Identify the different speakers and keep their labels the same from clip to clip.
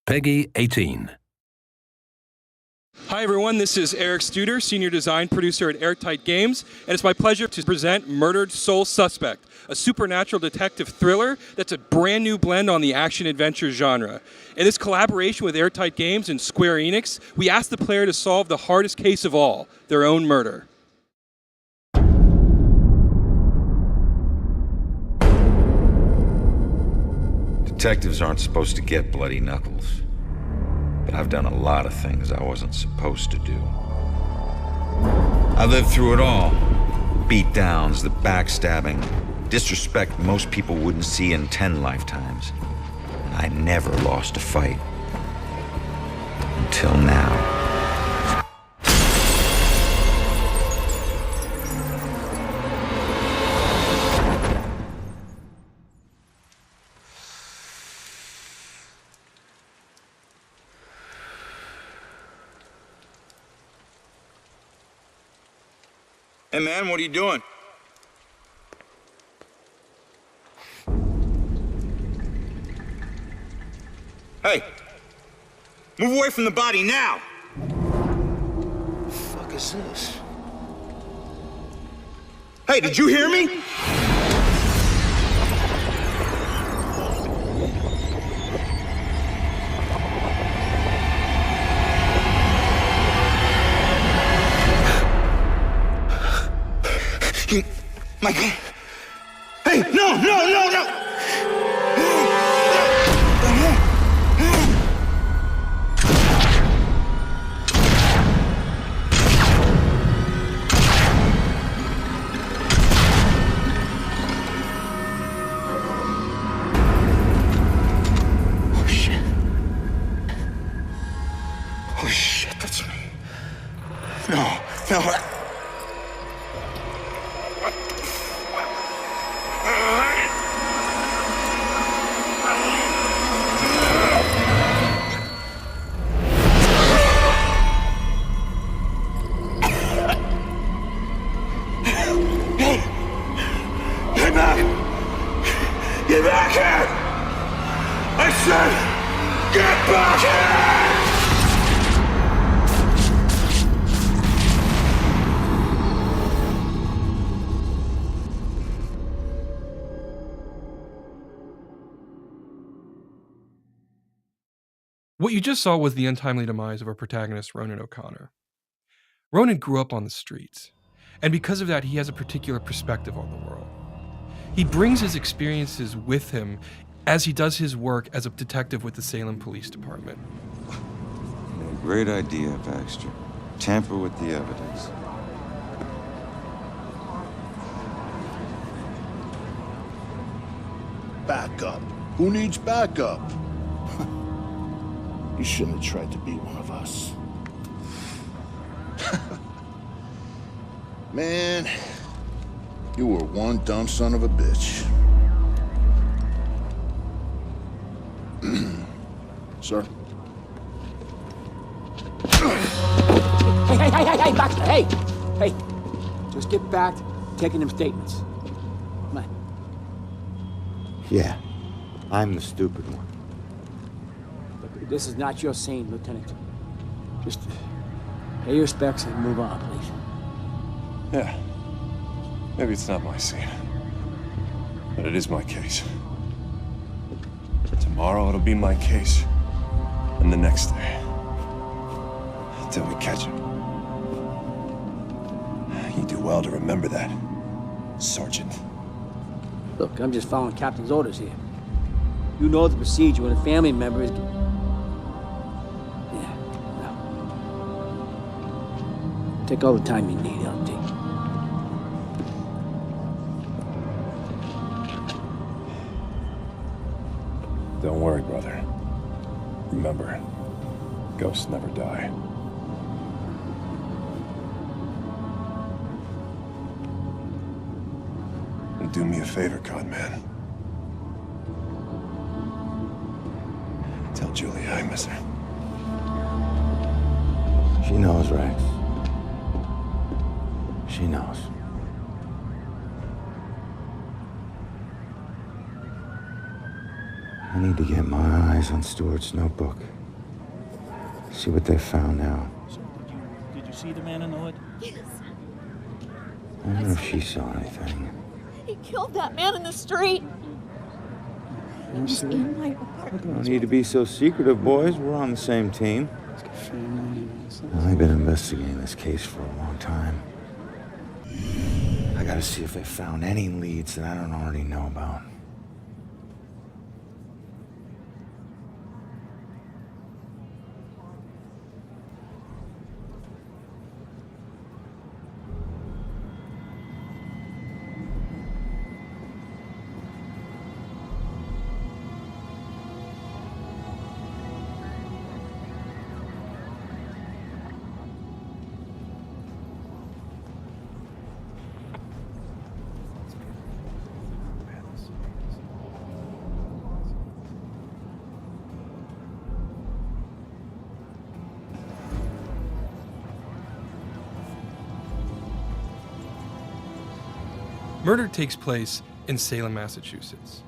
Speaker 1: Peggy 18.
Speaker 2: Hi everyone, this is Eric Studer, Senior Design Producer at Airtight Games, and it's my pleasure to present Murdered Soul Suspect, a supernatural detective thriller that's a brand new blend on the action-adventure genre. In this collaboration with Airtight Games and Square Enix, we asked the player to solve the hardest case of all, their own murder.
Speaker 3: Detectives aren't supposed to get bloody knuckles. But I've done a lot of things I wasn't supposed to do. I lived through it all. Beatdowns, the backstabbing, disrespect most people wouldn't see in 10 lifetimes. And I never lost a fight. Until now. Hey man, what are you doing? Hey! Move away from the body now! What the fuck is this? Hey, did you hear me? My God. Hey, no! Oh shit, that's me. No. Get back here! I said, get back here!
Speaker 2: What you just saw was the untimely demise of our protagonist, Ronan OConnor. Ronan grew up on the streets, and because of that, he has a particular perspective on the world. He brings his experiences with him as he does his work as a detective with the Salem Police Department.
Speaker 3: Great idea, Baxter. Tamper with the evidence.
Speaker 4: Backup. Who needs backup? You shouldn't have tried to be one of us. Man, you were one dumb son of a bitch. Sir?
Speaker 5: Hey, Baxter, hey! Hey, just get back to taking them statements. Come on.
Speaker 6: Yeah, I'm the stupid one.
Speaker 5: Look, this is not your scene, Lieutenant. Just pay your respects and move on, please.
Speaker 7: Yeah. Maybe it's not my scene. But it is my case. Tomorrow it'll be my case. And the next day. Until we catch him. You do well to remember that, Sergeant.
Speaker 5: Look, I'm just following Captain's orders here. You know the procedure when a family member is... Yeah, well... Take all the time you need, LT.
Speaker 7: Don't worry, brother. Remember, ghosts never die. And do me a favor, Conman. Tell Julia I miss her.
Speaker 6: She knows, Rex. She knows. I need to get my eyes on Stewart's notebook. See what they found out.
Speaker 1: So, did you see the man in the hood?
Speaker 8: Yes.
Speaker 6: I don't know if she saw anything.
Speaker 8: He killed that man in the street. He was in my apartment.
Speaker 6: No need to be so secretive, boys. We're on the same team. Well, I've been investigating this case for a long time. I gotta see if they found any leads that I don't already know about.
Speaker 2: Murder takes place in Salem, Massachusetts.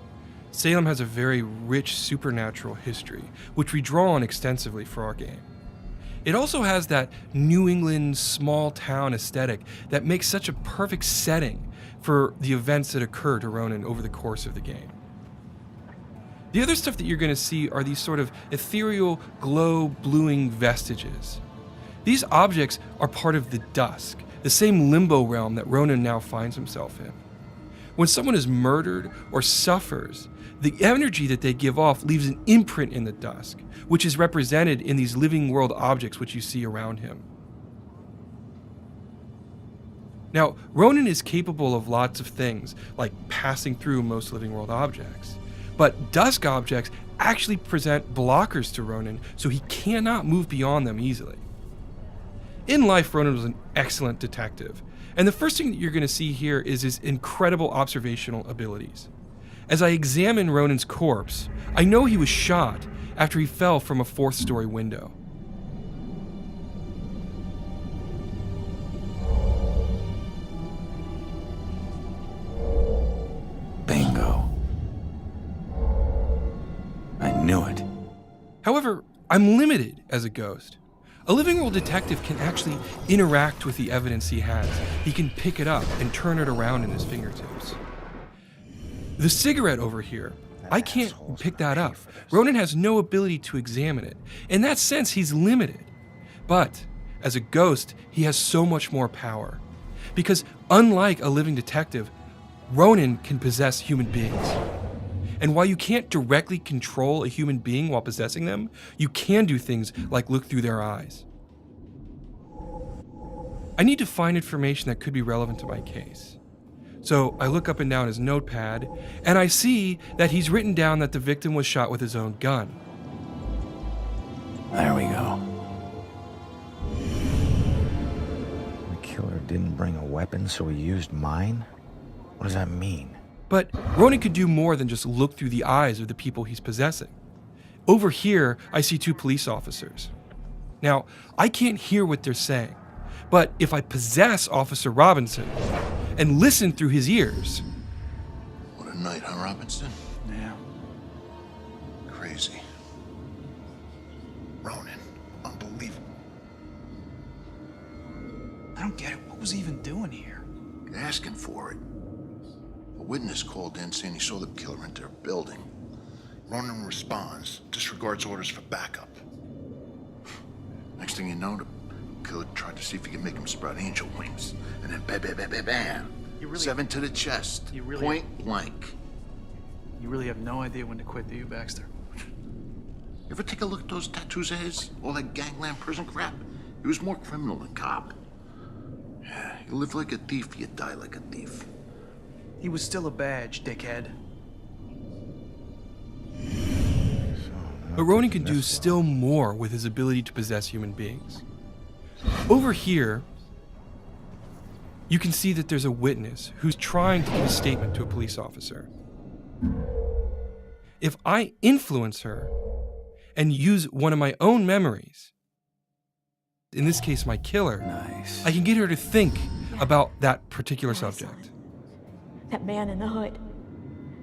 Speaker 2: Salem has a very rich supernatural history, which we draw on extensively for our game. It also has that New England small town aesthetic that makes such a perfect setting for the events that occur to Ronan over the course of the game. The other stuff that you're going to see are these sort of ethereal, glow-bluing vestiges. These objects are part of the dusk, the same limbo realm that Ronan now finds himself in. When someone is murdered or suffers, the energy that they give off leaves an imprint in the dusk, which is represented in these living world objects which you see around him. Now, Ronan is capable of lots of things, like passing through most living world objects. But dusk objects actually present blockers to Ronan, so he cannot move beyond them easily. In life, Ronan was an excellent detective, and the first thing that you're going to see here is his incredible observational abilities. As I examine Ronan's corpse, I know he was shot after he fell from a fourth-story window.
Speaker 6: Bingo. I knew it.
Speaker 2: However, I'm limited as a ghost. A living world detective can actually interact with the evidence he has. He can pick it up and turn it around in his fingertips. The cigarette over here, I can't pick that up. Ronan has no ability to examine it. In that sense, he's limited. But as a ghost, he has so much more power. Because unlike a living detective, Ronan can possess human beings. And while you can't directly control a human being while possessing them, you can do things like look through their eyes. I need to find information that could be relevant to my case. So I look up and down his notepad, and I see that he's written down that the victim was shot with his own gun.
Speaker 6: There we go. The killer didn't bring a weapon, so he used mine? What does that mean?
Speaker 2: But Ronan could do more than just look through the eyes of the people he's possessing. Over here, I see two police officers. Now, I can't hear what they're saying, but if I possess Officer Robinson and listen through his ears...
Speaker 4: What a night, huh, Robinson?
Speaker 1: Yeah.
Speaker 4: Crazy. Ronan, unbelievable.
Speaker 1: I don't get it. What was he even doing here?
Speaker 4: You're asking for it. A witness called in saying he saw the killer enter a building. Ronan responds, disregards orders for backup. Next thing you know, the killer tried to see if he could make him sprout angel wings. And then bam, bam, bam, bam, bam. Seven to the chest. Point blank.
Speaker 1: You really have no idea when to quit, do you, Baxter?
Speaker 4: You ever take a look at those tattoos of his? All that gangland prison crap? He was more criminal than cop. Yeah, you live like a thief, you die like a thief.
Speaker 1: He was still a badge, dickhead.
Speaker 2: But Ronan can do still more with his ability to possess human beings. Over here, you can see that there's a witness who's trying to give a statement to a police officer. If I influence her and use one of my own memories, in this case my killer, I can get her to think about that particular subject.
Speaker 8: That man in the hood.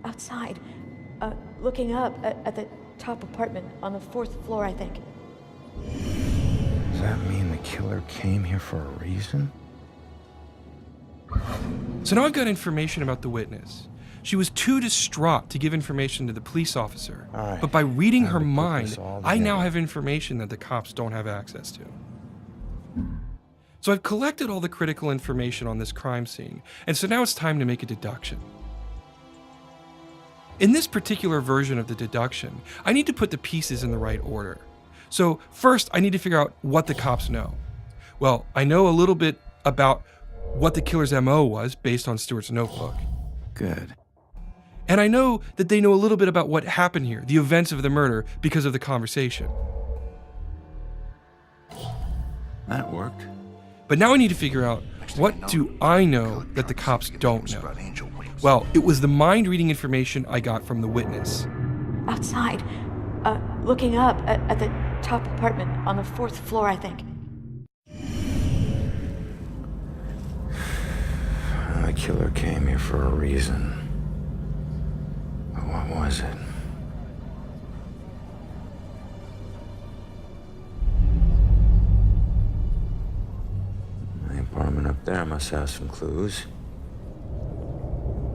Speaker 8: Outside. Looking up at the top apartment on the 4th floor, I think.
Speaker 6: Does that mean the killer came here for a reason?
Speaker 2: So now I've got information about the witness. She was too distraught to give information to the police officer.
Speaker 6: All right.
Speaker 2: But by reading
Speaker 6: Time
Speaker 2: her
Speaker 6: to put
Speaker 2: mind,
Speaker 6: this all
Speaker 2: I now
Speaker 6: together.
Speaker 2: have information that the cops don't have access to. So I've collected all the critical information on this crime scene, and so now it's time to make a deduction. In this particular version of the deduction, I need to put the pieces in the right order. So first, I need to figure out what the cops know. Well, I know a little bit about what the killer's MO was based on Stewart's notebook.
Speaker 6: Good.
Speaker 2: And I know that they know a little bit about what happened here, the events of the murder, because of the conversation.
Speaker 6: That worked.
Speaker 2: But now I need to figure out, what do I know that the cops don't know? Well, it was the mind-reading information I got from the witness.
Speaker 8: Outside. Looking up at the top apartment on the 4th floor, I think.
Speaker 6: The killer came here for a reason. But what was it? The apartment up there must have some clues.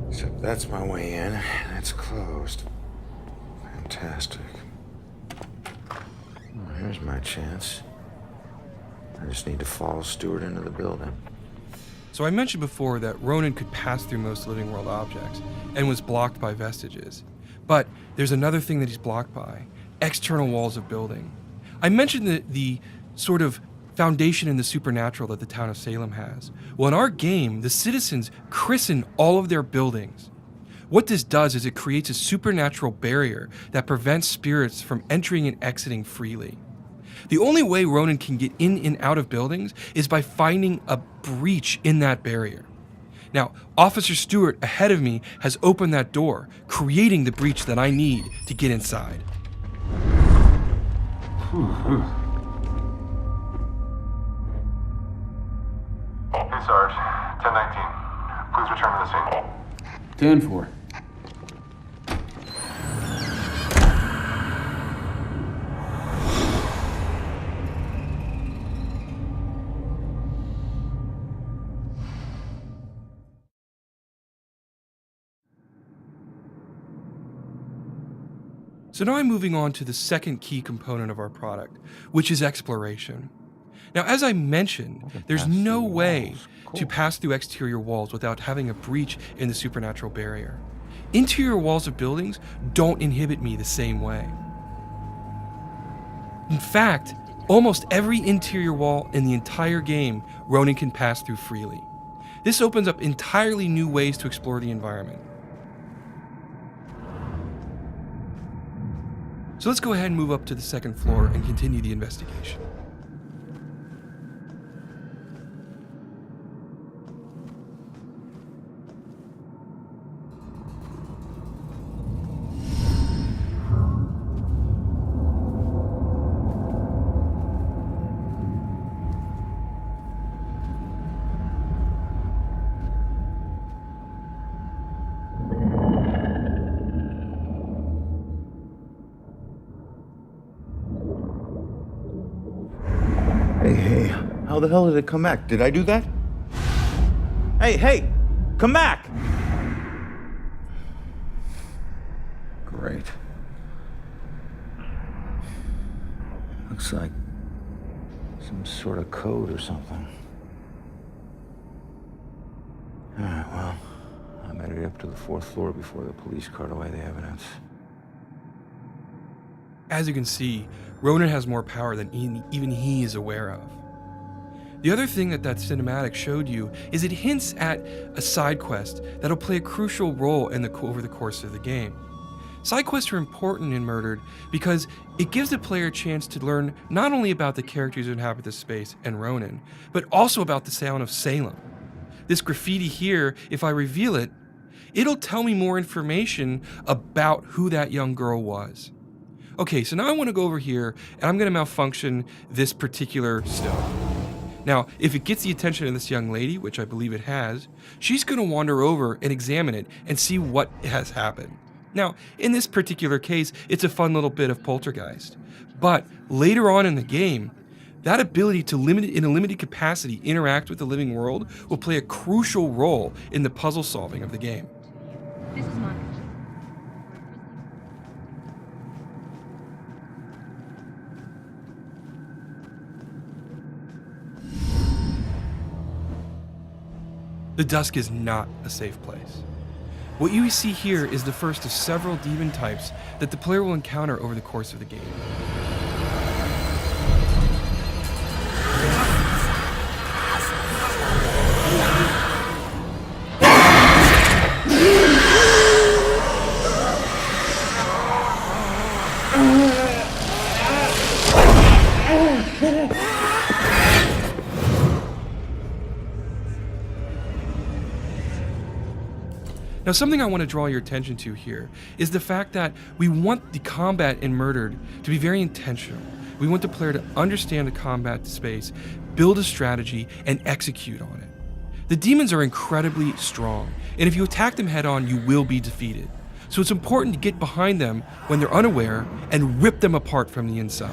Speaker 6: Except that's my way in, and it's closed. Fantastic. Well, here's my chance. I just need to follow Stewart into the building.
Speaker 2: So I mentioned before that Ronan could pass through most living world objects and was blocked by vestiges. But there's another thing that he's blocked by: external walls of building. I mentioned the sort of foundation in the supernatural that the town of Salem has. Well, in our game, the citizens christen all of their buildings. What this does is it creates a supernatural barrier that prevents spirits from entering and exiting freely. The only way Ronan can get in and out of buildings is by finding a breach in that barrier. Now, Officer Stewart ahead of me has opened that door, creating the breach that I need to get inside.
Speaker 9: Hey, Sarge. 1019. Please return to the scene.
Speaker 5: 10-4.
Speaker 2: So now I'm moving on to the second key component of our product, which is exploration. Now, as I mentioned, there's no way to pass through exterior walls without having a breach in the supernatural barrier. Interior walls of buildings don't inhibit me the same way. In fact, almost every interior wall in the entire game, Ronan can pass through freely. This opens up entirely new ways to explore the environment. So let's go ahead and move up to the second floor and continue the investigation.
Speaker 6: Hey, how the hell did it come back? Did I do that? Hey, come back! Great. Looks like some sort of code or something. All right, well, I better get up to the 4th floor before the police cart away the evidence.
Speaker 2: As you can see, Ronan has more power than even he is aware of. The other thing that cinematic showed you is it hints at a side quest that'll play a crucial role over the course of the game. Side quests are important in Murdered because it gives the player a chance to learn not only about the characters who inhabit this space and Ronan, but also about the town of Salem. This graffiti here, if I reveal it, it'll tell me more information about who that young girl was. Okay, so now I want to go over here and I'm going to malfunction this particular stone. Now, if it gets the attention of this young lady, which I believe it has, she's going to wander over and examine it and see what has happened. Now, in this particular case, it's a fun little bit of poltergeist. But later on in the game, that ability to in a limited capacity interact with the living world will play a crucial role in the puzzle solving of the game.
Speaker 10: This is mine.
Speaker 2: The dusk is not a safe place. What you see here is the first of several demon types that the player will encounter over the course of the game. Now, something I want to draw your attention to here is the fact that we want the combat in Murdered to be very intentional. We want the player to understand the combat space, build a strategy, and execute on it. The demons are incredibly strong, and if you attack them head on, you will be defeated. So it's important to get behind them when they're unaware and rip them apart from the inside.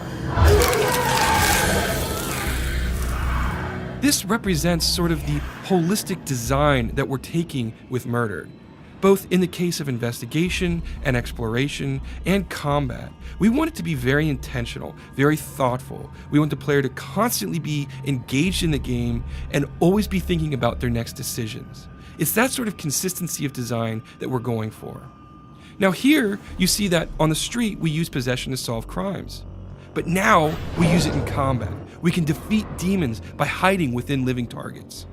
Speaker 2: This represents sort of the holistic design that we're taking with Murdered. Both in the case of investigation and exploration and combat, we want it to be very intentional, very thoughtful. We want the player to constantly be engaged in the game and always be thinking about their next decisions. It's that sort of consistency of design that we're going for. Now here, you see that on the street, we use possession to solve crimes. But now, we use it in combat. We can defeat demons by hiding within living targets.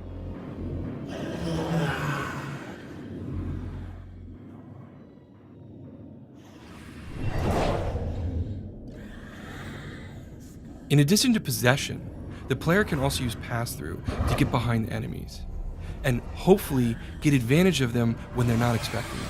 Speaker 2: In addition to possession, the player can also use pass-through to get behind enemies, and hopefully get advantage of them when they're not expecting it.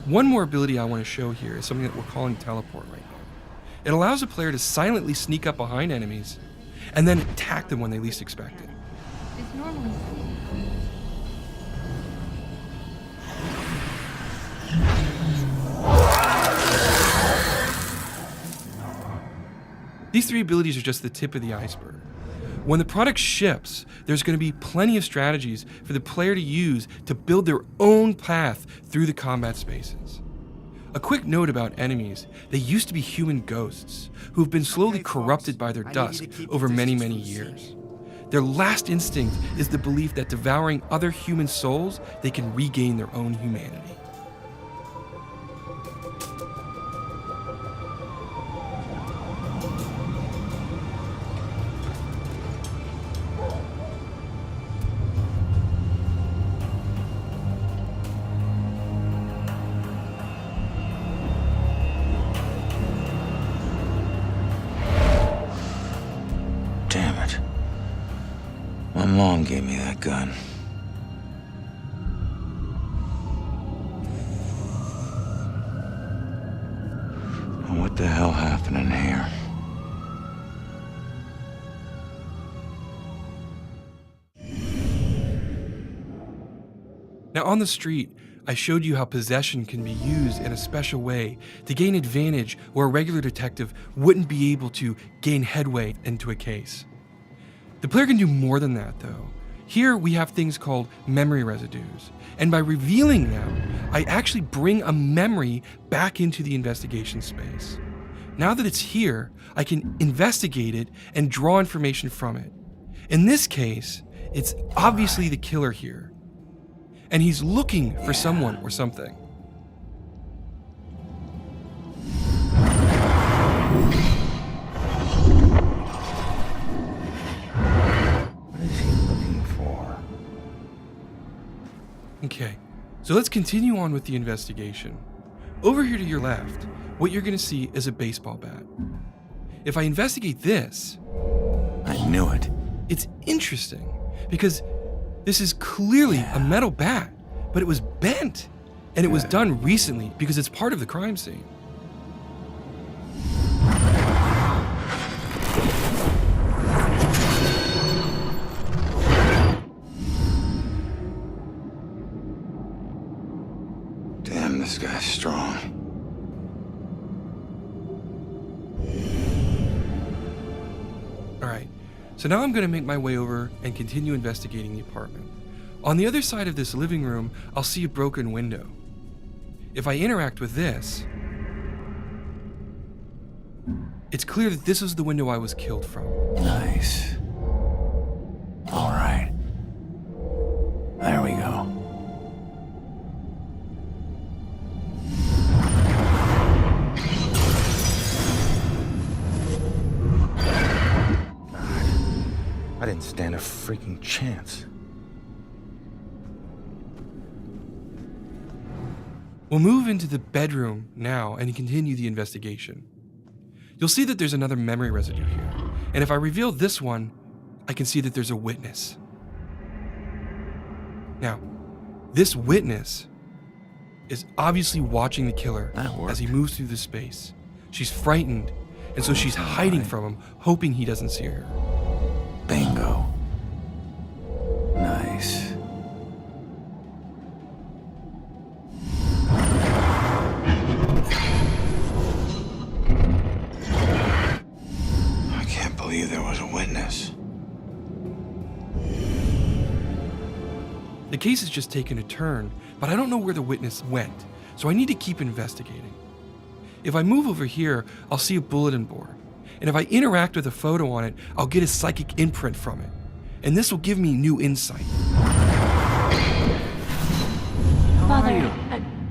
Speaker 2: One more ability I want to show here is something that we're calling teleport right now. It allows a player to silently sneak up behind enemies and then attack them when they least expect it.
Speaker 10: It's normally.
Speaker 2: These three abilities are just the tip of the iceberg. When the product ships, there's going to be plenty of strategies for the player to use to build their own path through the combat spaces. A quick note about enemies: they used to be human ghosts who have been slowly corrupted by their dusk over many, many years. Their last instinct is the belief that devouring other human souls, they can regain their own humanity.
Speaker 6: Mom gave me that gun. What the hell happened in here?
Speaker 2: Now on the street, I showed you how possession can be used in a special way to gain advantage where a regular detective wouldn't be able to gain headway into a case. The player can do more than that, though. Here we have things called memory residues, and by revealing them, I actually bring a memory back into the investigation space. Now that it's here, I can investigate it and draw information from it. In this case, it's obviously the killer here, and he's looking for someone or something. Okay, so let's continue on with the investigation. Over here to your left, what you're going to see is a baseball bat. if I investigate this,
Speaker 6: I knew it.
Speaker 2: it's interesting because this is clearly a metal bat, but it was bent. And it was done recently because it's part of the crime scene.
Speaker 6: Damn, this guy's strong.
Speaker 2: All right, so now I'm gonna make my way over and continue investigating the apartment. On the other side of this living room, I'll see a broken window. If I interact with this, it's clear that this is the window I was killed from.
Speaker 6: Nice. All right. There we go. I didn't stand a freaking chance.
Speaker 2: We'll move into the bedroom now and continue the investigation. You'll see that there's another memory residue here, and if I reveal this one, I can see that there's a witness. Now, this witness is obviously watching the killer as he moves through the space. She's frightened, and so she's hiding from him, hoping he doesn't see her.
Speaker 6: Bingo. Nice. I can't believe there was a witness.
Speaker 2: The case has just taken a turn, but I don't know where the witness went, so I need to keep investigating. If I move over here, I'll see a bulletin board, and if I interact with a photo on it, I'll get a psychic imprint from it, and this will give me new insight.
Speaker 10: Father,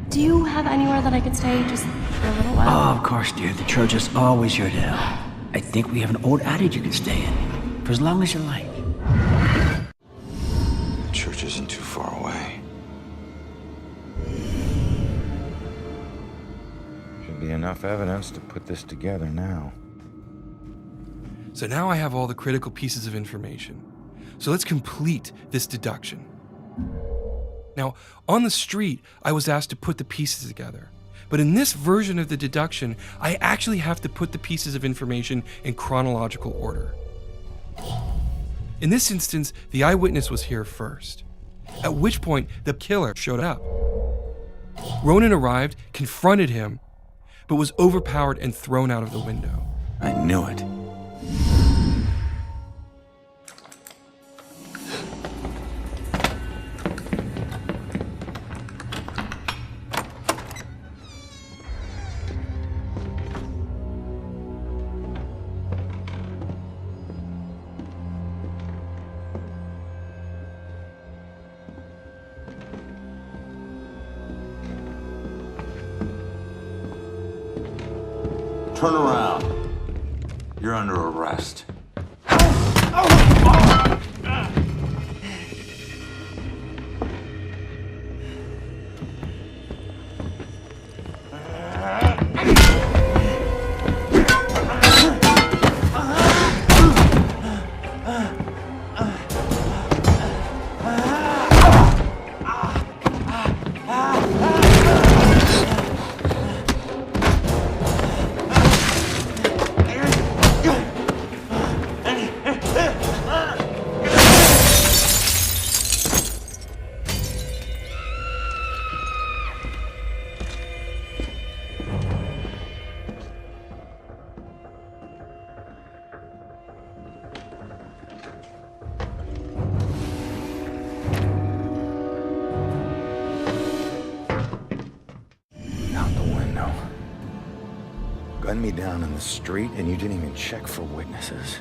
Speaker 10: do you have anywhere that I could stay just for a little while?
Speaker 5: Oh, of course, dear. The church is always your to help. I think we have an old adage you can stay in, for as long as you like.
Speaker 6: The church isn't too far away. Should be enough evidence to put this together now.
Speaker 2: So now I have all the critical pieces of information. So let's complete this deduction. Now, on the street, I was asked to put the pieces together. But in this version of the deduction, I actually have to put the pieces of information in chronological order. In this instance, the eyewitness was here first, at which point the killer showed up. Ronan arrived, confronted him, but was overpowered and thrown out of the window.
Speaker 6: I knew it. Turn around. You're under arrest. Gunned me down in the street and you didn't even check for witnesses.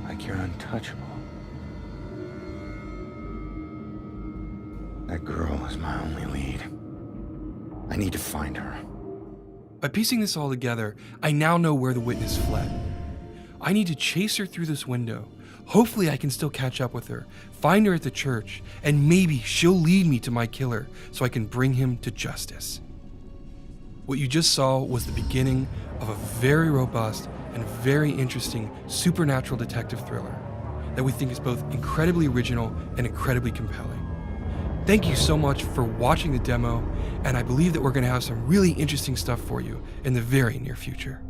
Speaker 6: Like you're untouchable. That girl is my only lead. I need to find her.
Speaker 2: By piecing this all together, I now know where the witness fled. I need to chase her through this window. Hopefully I can still catch up with her, find her at the church, and maybe she'll lead me to my killer so I can bring him to justice. What you just saw was the beginning of a very robust and very interesting supernatural detective thriller that we think is both incredibly original and incredibly compelling. Thank you so much for watching the demo, and I believe that we're going to have some really interesting stuff for you in the very near future.